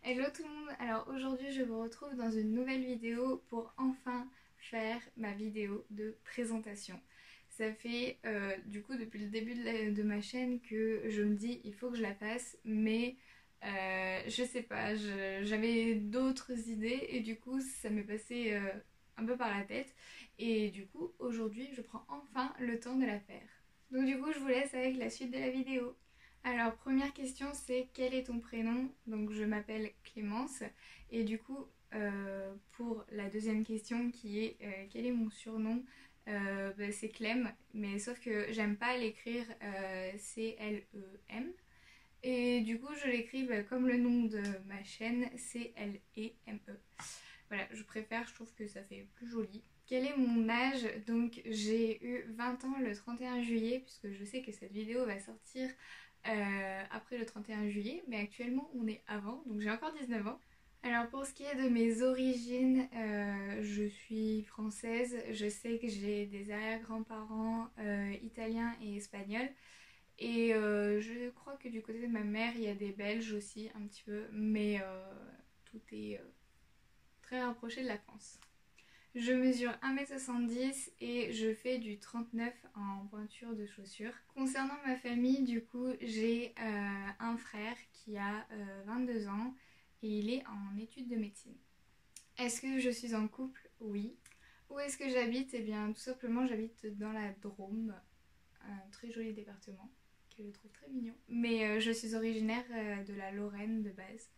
Hello tout le monde, alors aujourd'hui je vous retrouve dans une nouvelle vidéo pour enfin faire ma vidéo de présentation. Ça fait du coup depuis le début de ma chaîne que je me dis il faut que je la fasse, mais je sais pas, j'avais d'autres idées et du coup ça m'est passé un peu par la tête. Et du coup aujourd'hui je prends enfin le temps de la faire. Donc du coup je vous laisse avec la suite de la vidéo. Alors, première question, c'est quel est ton prénom? Donc, je m'appelle Clémence. Et du coup, pour la deuxième question qui est quel est mon surnom? Bah, c'est Clem, mais sauf que j'aime pas l'écrire C-L-E-M. Et du coup, je l'écris bah, comme le nom de ma chaîne, C-L-E-M-E. Voilà, je préfère, je trouve que ça fait plus joli. Quel est mon âge? Donc j'ai eu 20 ans le 31 juillet, puisque je sais que cette vidéo va sortir après le 31 juillet, mais actuellement on est avant, donc j'ai encore 19 ans. Alors pour ce qui est de mes origines, je suis française, je sais que j'ai des arrière-grands-parents italiens et espagnols, et je crois que du côté de ma mère il y a des Belges aussi un petit peu, mais tout est très rapproché de la France. Je mesure 1,70 m et je fais du 39 en pointure de chaussures. Concernant ma famille, du coup, j'ai un frère qui a 22 ans et il est en études de médecine. Est-ce que je suis en couple? Oui. Où est-ce que j'habite? Eh bien, tout simplement, j'habite dans la Drôme, un très joli département que je trouve très mignon. Mais je suis originaire de la Lorraine de base.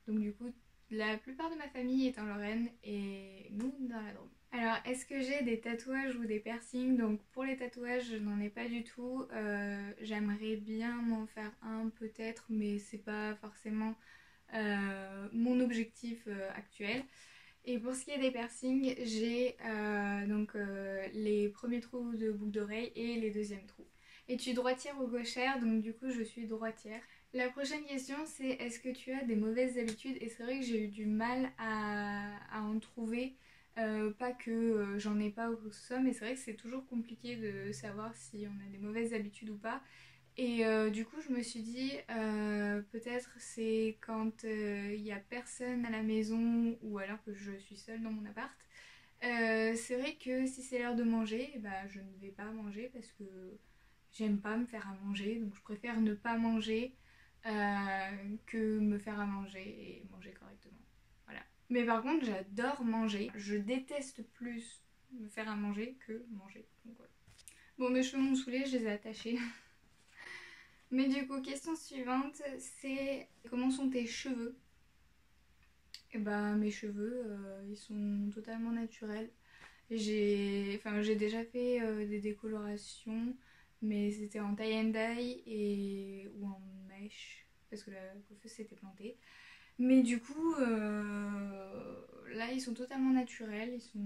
Donc du coup, la plupart de ma famille est en Lorraine et nous dans la Drôme. Alors, est-ce que j'ai des tatouages ou des piercings? Donc pour les tatouages, je n'en ai pas du tout. J'aimerais bien m'en faire un peut-être, mais c'est pas forcément mon objectif actuel. Et pour ce qui est des piercings, j'ai les premiers trous de boucle d'oreille et les deuxièmes trous. Es-tu droitière ou gauchère? Donc du coup je suis droitière. La prochaine question c'est est-ce que tu as des mauvaises habitudes? Et c'est vrai que j'ai eu du mal à en trouver. Pas que j'en ai pas ou que ce soit, mais c'est vrai que c'est toujours compliqué de savoir si on a des mauvaises habitudes ou pas. Et du coup, je me suis dit, peut-être c'est quand il n'y a personne à la maison ou alors que je suis seule dans mon appart. C'est vrai que si c'est l'heure de manger, bah, je ne vais pas manger parce que j'aime pas me faire à manger. Donc je préfère ne pas manger que me faire à manger et manger correctement. Voilà. Mais par contre, j'adore manger. Je déteste plus me faire à manger que manger. Donc voilà. Bon, mes cheveux m'ont saoulée, je les ai attachés. Mais du coup, question suivante, c'est comment sont tes cheveux? Et bah mes cheveux, ils sont totalement naturels. J'ai déjà fait des décolorations, mais c'était en tie and dye ou en mèche, parce que la coiffeuse s'était plantée. Mais du coup, là ils sont totalement naturels, ils sont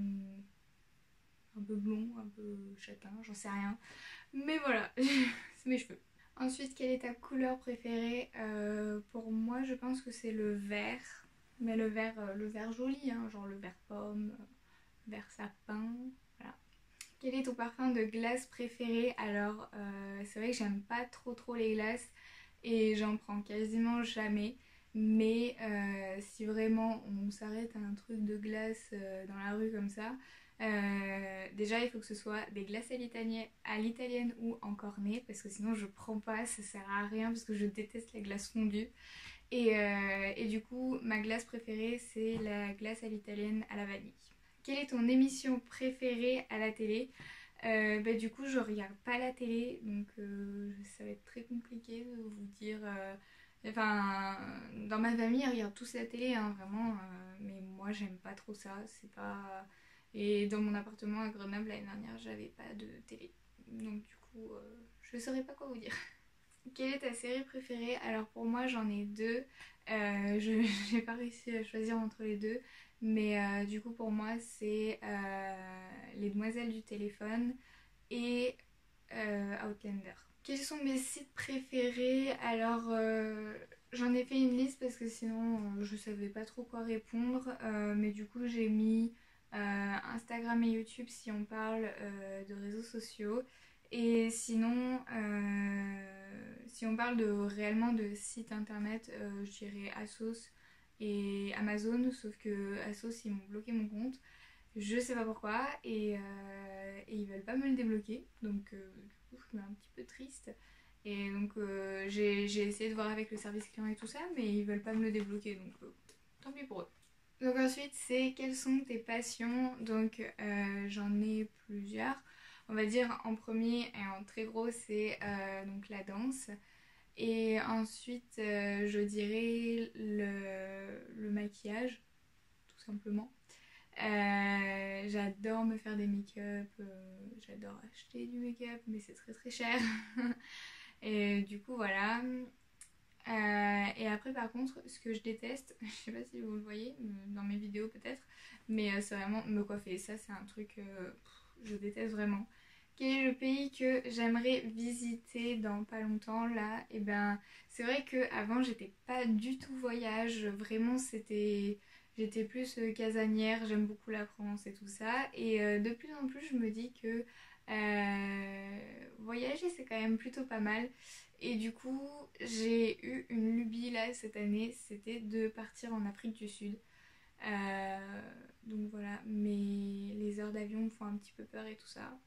un peu blonds, un peu châtains, j'en sais rien. Mais voilà, c'est mes cheveux. Ensuite, quelle est ta couleur préférée? Pour moi, je pense que c'est le vert. Mais le vert joli, hein, genre le vert pomme, vert sapin. Voilà. Quel est ton parfum de glace préféré? Alors, c'est vrai que j'aime pas trop les glaces et j'en prends quasiment jamais. Mais si vraiment on s'arrête à un truc de glace dans la rue comme ça, déjà il faut que ce soit des glaces à l'italienne ou en cornet parce que sinon je prends pas, ça sert à rien parce que je déteste la glace fondue. Et du coup, ma glace préférée c'est la glace à l'italienne à la vanille. Quelle est ton émission préférée à la télé? Bah, du coup, je regarde pas la télé, donc ça va être très compliqué de vous dire. Enfin, dans ma famille, ils regardent tous la télé, hein, vraiment, mais moi, j'aime pas trop ça. C'est pas. Et dans mon appartement à Grenoble l'année dernière, j'avais pas de télé, donc du coup, je saurais pas quoi vous dire. Quelle est ta série préférée? Alors pour moi j'en ai deux. Je j'ai pas réussi à choisir entre les deux. Mais du coup pour moi c'est Les Demoiselles du téléphone et Outlander. Quels sont mes sites préférés? Alors j'en ai fait une liste parce que sinon je savais pas trop quoi répondre. Mais du coup j'ai mis Instagram et YouTube si on parle de réseaux sociaux. Et sinon, si on parle réellement de site internet, je dirais Asos et Amazon, sauf que Asos ils m'ont bloqué mon compte, je sais pas pourquoi, et ils veulent pas me le débloquer, donc du coup je suis un petit peu triste. Et donc j'ai essayé de voir avec le service client et tout ça, mais ils veulent pas me le débloquer, donc tant pis pour eux. Donc ensuite c'est quelles sont tes passions. Donc j'en ai plusieurs. On va dire en premier et en très gros c'est donc la danse. Et ensuite je dirais le maquillage, tout simplement. J'adore me faire des make-up, j'adore acheter du make-up, mais c'est très très cher. Et du coup voilà. Et après par contre ce que je déteste, je sais pas si vous le voyez dans mes vidéos peut-être, mais c'est vraiment me coiffer. Ça c'est un truc je déteste vraiment. Quel est le pays que j'aimerais visiter dans pas longtemps là? Et ben c'est vrai que avant j'étais pas du tout voyage, vraiment j'étais plus casanière, j'aime beaucoup la France et tout ça. Et de plus en plus je me dis que voyager c'est quand même plutôt pas mal. Et du coup, j'ai eu une lubie là cette année, c'était de partir en Afrique du Sud. Donc voilà, mais les heures d'avion me font un petit peu peur et tout ça.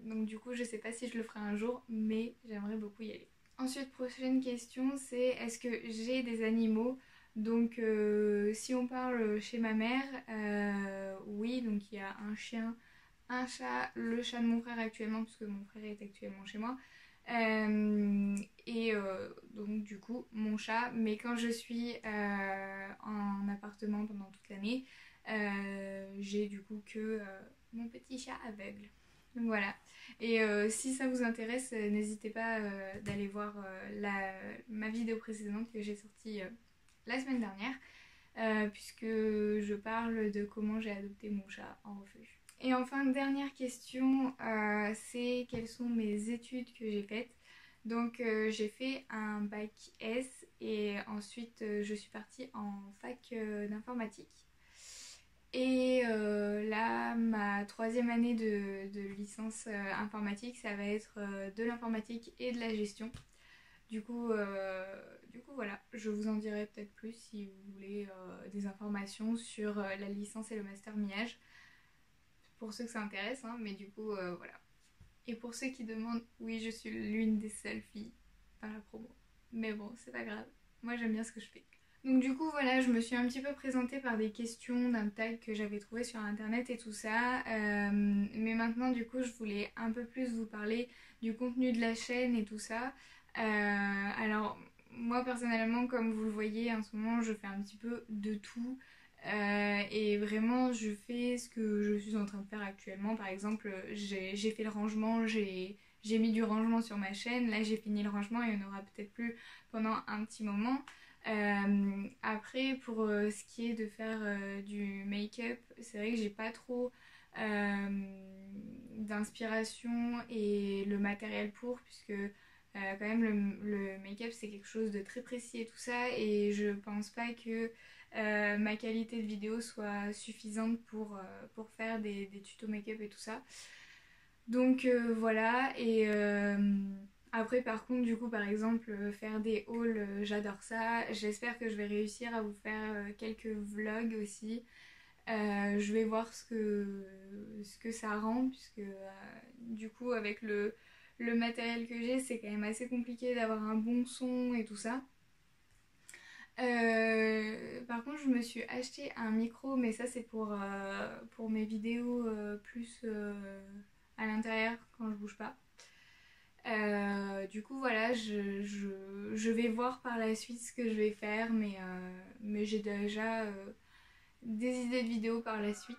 Donc du coup, je sais pas si je le ferai un jour, mais j'aimerais beaucoup y aller. Ensuite, prochaine question, c'est est-ce que j'ai des animaux? Donc si on parle chez ma mère, oui, donc il y a un chien, un chat, le chat de mon frère actuellement, puisque mon frère est actuellement chez moi. Et donc du coup mon chat, mais quand je suis en appartement pendant toute l'année, j'ai du coup que mon petit chat aveugle. Donc voilà. Et si ça vous intéresse, n'hésitez pas d'aller voir ma vidéo précédente que j'ai sortie la semaine dernière, puisque je parle de comment j'ai adopté mon chat en refuge. Et enfin, dernière question, c'est quelles sont mes études que j'ai faites. Donc j'ai fait un bac S et ensuite je suis partie en fac d'informatique. Et là, ma troisième année de licence informatique, ça va être de l'informatique et de la gestion. Du coup voilà, je vous en dirai peut-être plus si vous voulez des informations sur la licence et le master MIAGE. Pour ceux que ça intéresse, hein, mais du coup, voilà. Et pour ceux qui demandent, oui, je suis l'une des seules filles dans la promo. Mais bon, c'est pas grave. Moi, j'aime bien ce que je fais. Donc du coup, voilà, je me suis un petit peu présentée par des questions d'un tag que j'avais trouvé sur internet et tout ça. Mais maintenant, du coup, je voulais un peu plus vous parler du contenu de la chaîne et tout ça. Alors, moi, personnellement, comme vous le voyez, en ce moment, je fais un petit peu de tout. Et vraiment, je fais ce que je suis en train de faire actuellement. Par exemple, j'ai fait le rangement, j'ai mis du rangement sur ma chaîne. Là, j'ai fini le rangement et il n'y en aura peut-être plus pendant un petit moment. Après, pour ce qui est de faire du make-up, c'est vrai que j'ai pas trop d'inspiration et le matériel pour, puisque quand même le make-up c'est quelque chose de très précis et tout ça, et je pense pas que ma qualité de vidéo soit suffisante pour faire des tutos make-up et tout ça. Donc voilà, et après par contre du coup par exemple faire des hauls, j'adore ça. J'espère que je vais réussir à vous faire quelques vlogs aussi. Je vais voir ce que ça rend, puisque du coup avec le matériel que j'ai c'est quand même assez compliqué d'avoir un bon son et tout ça. Par contre je me suis acheté un micro, mais ça c'est pour mes vidéos plus à l'intérieur quand je bouge pas. Du coup voilà, je vais voir par la suite ce que je vais faire, mais j'ai déjà des idées de vidéos par la suite.